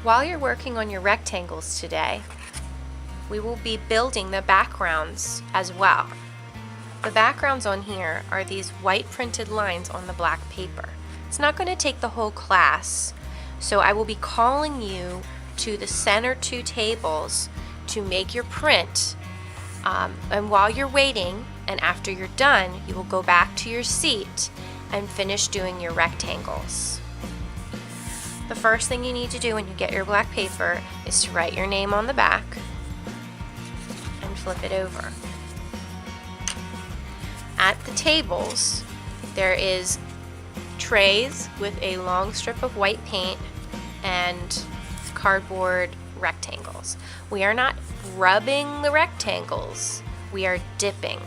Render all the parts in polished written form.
while you're working on your rectangles today, we will be building the backgrounds as well. The backgrounds on here are these white printed lines on the black paper. It's not going to take the whole class, so I will be calling you to the center two tables to make your print. And while you're waiting and after you're done, you will go back to your seat and finish doing your rectangles. The first thing you need to do when you get your black paper is to write your name on the back and flip it over. At the tables, there is trays with a long strip of white paint and cardboard rectangles. We are not rubbing the rectangles, we are dipping.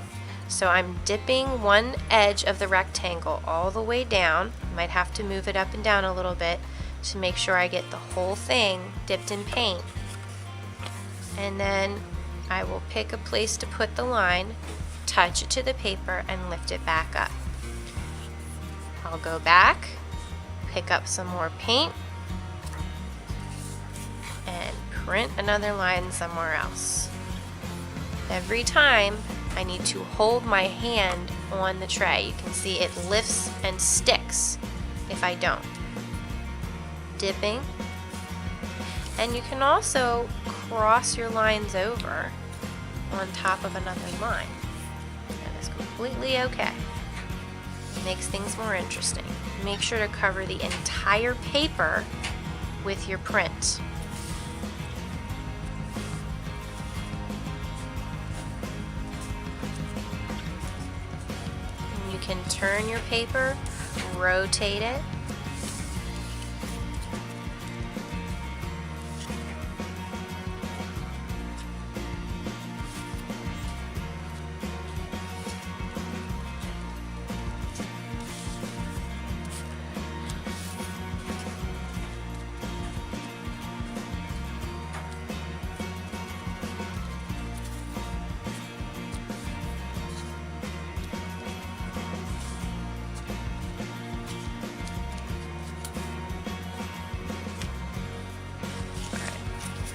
So I'm dipping one edge of the rectangle all the way down. I might have to move it up and down a little bit to make sure I get the whole thing dipped in paint. And then I will pick a place to put the line, touch it to the paper, and lift it back up. I'll go back, pick up some more paint, and print another line somewhere else. Every time I need to hold my hand on the tray. You can see it lifts and sticks if I don't. Dipping. And you can also cross your lines over on top of another line. That is completely okay. Makes things more interesting. Make sure to cover the entire paper with your print. And you can turn your paper, rotate it.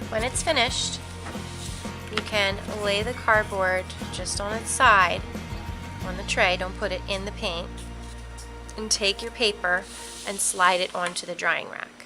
When it's finished, you can lay the cardboard just on its side on the tray, don't put it in the paint, and take your paper and slide it onto the drying rack.